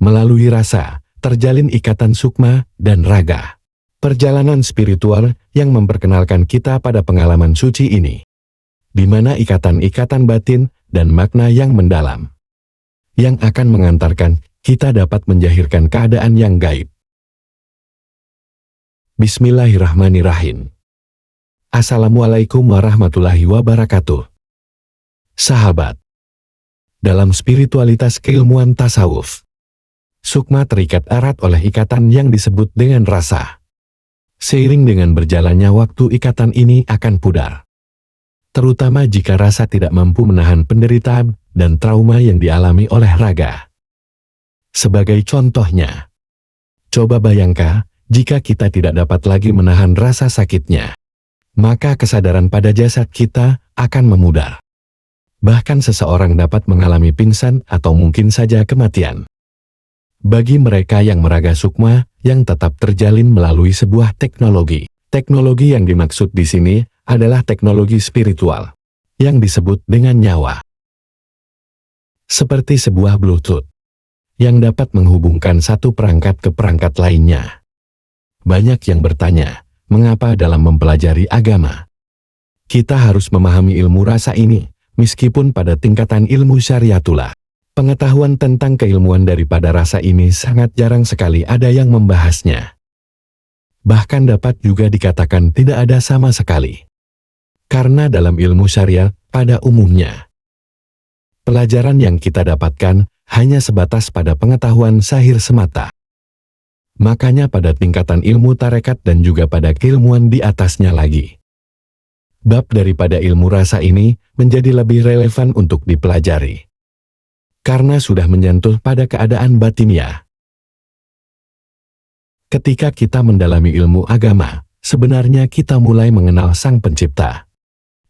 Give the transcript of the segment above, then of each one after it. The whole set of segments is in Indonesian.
Melalui rasa, terjalin ikatan sukma dan raga. Perjalanan spiritual yang memperkenalkan kita pada pengalaman suci ini, di mana ikatan-ikatan batin dan makna yang mendalam, yang akan mengantarkan kita dapat menjahirkan keadaan yang gaib. Bismillahirrahmanirrahim. Assalamualaikum warahmatullahi wabarakatuh. Sahabat, dalam spiritualitas keilmuan tasawuf, sukma terikat erat oleh ikatan yang disebut dengan rasa. Seiring dengan berjalannya waktu, ikatan ini akan pudar, terutama jika rasa tidak mampu menahan penderitaan dan trauma yang dialami oleh raga. Sebagai contohnya, coba bayangkan jika kita tidak dapat lagi menahan rasa sakitnya, maka kesadaran pada jasad kita akan memudar. Bahkan seseorang dapat mengalami pingsan atau mungkin saja kematian. Bagi mereka yang meraga sukma yang tetap terjalin melalui sebuah teknologi. Teknologi yang dimaksud di sini adalah teknologi spiritual yang disebut dengan nyawa. Seperti sebuah Bluetooth yang dapat menghubungkan satu perangkat ke perangkat lainnya. Banyak yang bertanya, mengapa dalam mempelajari agama kita harus memahami ilmu rasa ini, meskipun pada tingkatan ilmu syariatullah, pengetahuan tentang keilmuan daripada rasa ini sangat jarang sekali ada yang membahasnya. Bahkan dapat juga dikatakan tidak ada sama sekali. Karena dalam ilmu syariat, pada umumnya, pelajaran yang kita dapatkan hanya sebatas pada pengetahuan zahir semata. Makanya pada tingkatan ilmu tarekat dan juga pada keilmuan di atasnya lagi, bab daripada ilmu rasa ini menjadi lebih relevan untuk dipelajari. Karena sudah menyentuh pada keadaan batiniah. Ketika kita mendalami ilmu agama, sebenarnya kita mulai mengenal Sang Pencipta.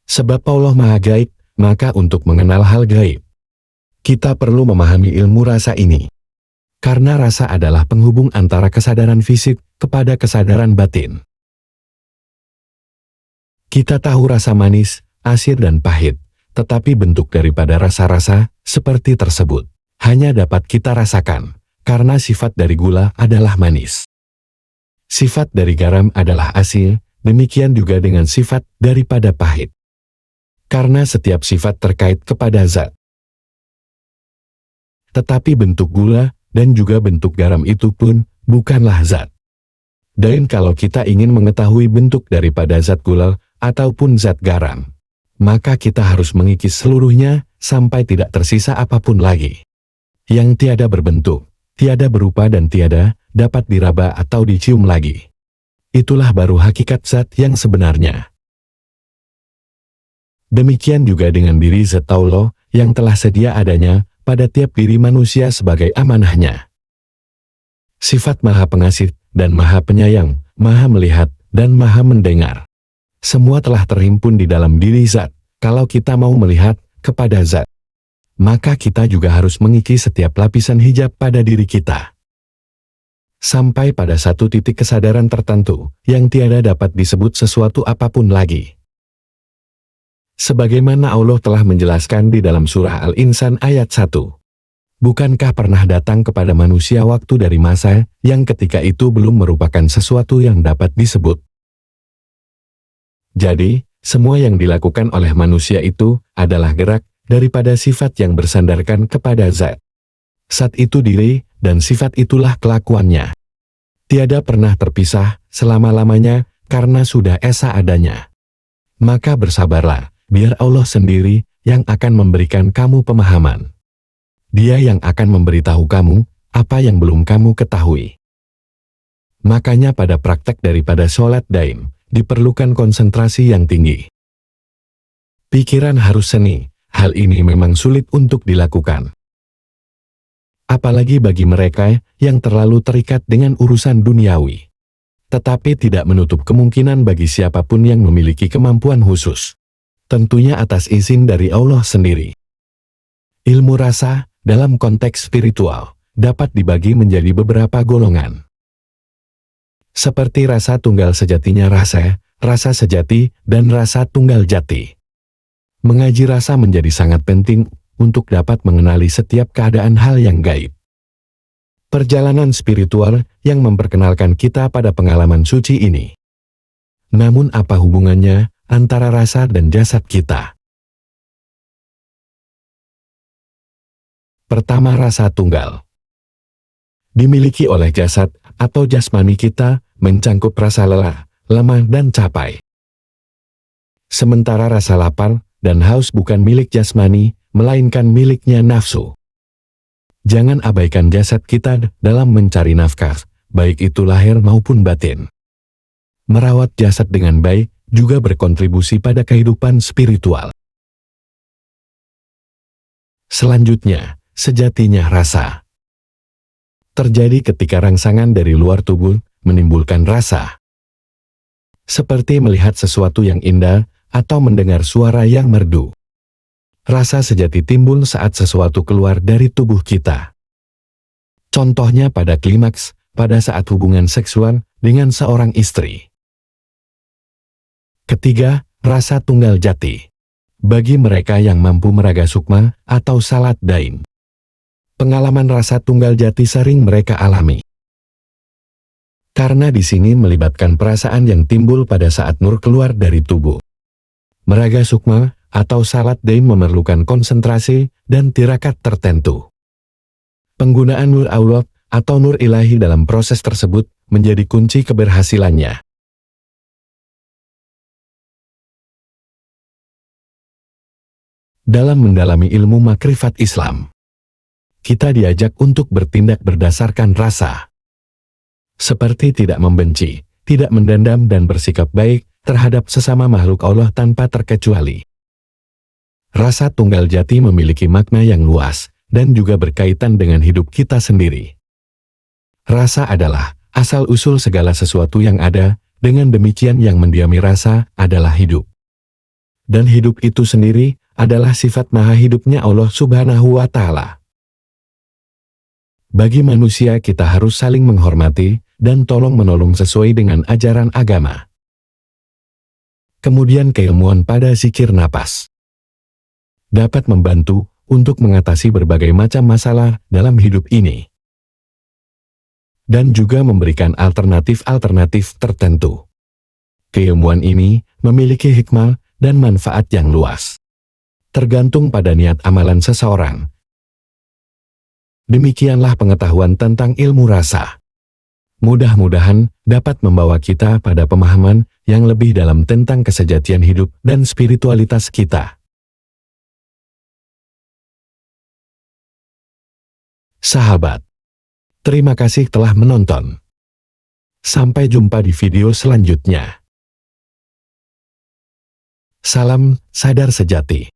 Sebab Allah Maha Gaib, maka untuk mengenal hal gaib, kita perlu memahami ilmu rasa ini. Karena rasa adalah penghubung antara kesadaran fisik kepada kesadaran batin. Kita tahu rasa manis, asin dan pahit, tetapi bentuk daripada rasa-rasa seperti tersebut hanya dapat kita rasakan, karena sifat dari gula adalah manis. Sifat dari garam adalah asin, demikian juga dengan sifat daripada pahit. Karena setiap sifat terkait kepada zat. Tetapi bentuk gula dan juga bentuk garam itu pun bukanlah zat. Dan kalau kita ingin mengetahui bentuk daripada zat gula ataupun zat garam, maka kita harus mengikis seluruhnya sampai tidak tersisa apapun lagi. Yang tiada berbentuk, tiada berupa dan tiada dapat diraba atau dicium lagi. Itulah baru hakikat zat yang sebenarnya. Demikian juga dengan diri zat Allah yang telah sedia adanya pada tiap diri manusia sebagai amanahnya. Sifat Maha Pengasih dan Maha Penyayang, Maha Melihat dan Maha Mendengar, semua telah terhimpun di dalam diri zat. Kalau kita mau melihat kepada zat, maka kita juga harus mengikis setiap lapisan hijab pada diri kita. Sampai pada satu titik kesadaran tertentu yang tiada dapat disebut sesuatu apapun lagi. Sebagaimana Allah telah menjelaskan di dalam surah Al-Insan ayat 1. Bukankah pernah datang kepada manusia waktu dari masa yang ketika itu belum merupakan sesuatu yang dapat disebut. Jadi, semua yang dilakukan oleh manusia itu adalah gerak daripada sifat yang bersandarkan kepada zat. Zat itu diri dan sifat itulah kelakuannya. Tiada pernah terpisah selama-lamanya karena sudah esa adanya. Maka bersabarlah. Biar Allah sendiri yang akan memberikan kamu pemahaman. Dia yang akan memberitahu kamu apa yang belum kamu ketahui. Makanya pada praktek daripada sholat daim, diperlukan konsentrasi yang tinggi. Pikiran harus seni, hal ini memang sulit untuk dilakukan. Apalagi bagi mereka yang terlalu terikat dengan urusan duniawi. Tetapi tidak menutup kemungkinan bagi siapapun yang memiliki kemampuan khusus. Tentunya atas izin dari Allah sendiri. Ilmu rasa, dalam konteks spiritual, dapat dibagi menjadi beberapa golongan. Seperti rasa tunggal sejatinya rasa, rasa sejati, dan rasa tunggal jati. Mengaji rasa menjadi sangat penting untuk dapat mengenali setiap keadaan hal yang gaib. Perjalanan spiritual yang memperkenalkan kita pada pengalaman suci ini. Namun apa hubungannya antara rasa dan jasad kita? Pertama, rasa tunggal. Dimiliki oleh jasad atau jasmani kita, mencangkup rasa lelah, lemah, dan capai. Sementara rasa lapar dan haus bukan milik jasmani, melainkan miliknya nafsu. Jangan abaikan jasad kita dalam mencari nafkah, baik itu lahir maupun batin. Merawat jasad dengan baik juga berkontribusi pada kehidupan spiritual. Selanjutnya, sejatinya rasa terjadi ketika rangsangan dari luar tubuh menimbulkan rasa. Seperti melihat sesuatu yang indah atau mendengar suara yang merdu. Rasa sejati timbul saat sesuatu keluar dari tubuh kita. Contohnya pada klimaks, pada saat hubungan seksual dengan seorang istri. Ketiga, rasa tunggal jati. Bagi mereka yang mampu meraga sukma atau salat dain. Pengalaman rasa tunggal jati sering mereka alami. Karena di sini melibatkan perasaan yang timbul pada saat nur keluar dari tubuh. Meraga sukma atau salat dain memerlukan konsentrasi dan tirakat tertentu. Penggunaan nur Allah atau nur ilahi dalam proses tersebut menjadi kunci keberhasilannya. Dalam mendalami ilmu makrifat Islam, kita diajak untuk bertindak berdasarkan rasa. Seperti tidak membenci, tidak mendendam dan bersikap baik terhadap sesama makhluk Allah tanpa terkecuali. Rasa tunggal jati memiliki makna yang luas dan juga berkaitan dengan hidup kita sendiri. Rasa adalah asal-usul segala sesuatu yang ada, dengan demikian yang mendiami rasa adalah hidup. Dan hidup itu sendiri adalah sifat maha hidupnya Allah Subhanahu wa Ta'ala. Bagi manusia kita harus saling menghormati dan tolong-menolong sesuai dengan ajaran agama. Kemudian keilmuan pada zikir napas dapat membantu untuk mengatasi berbagai macam masalah dalam hidup ini. Dan juga memberikan alternatif-alternatif tertentu. Keilmuan ini memiliki hikmah dan manfaat yang luas. Tergantung pada niat amalan seseorang. Demikianlah pengetahuan tentang ilmu rasa. Mudah-mudahan dapat membawa kita pada pemahaman yang lebih dalam tentang kesejatian hidup dan spiritualitas kita. Sahabat, terima kasih telah menonton. Sampai jumpa di video selanjutnya. Salam sadar sejati.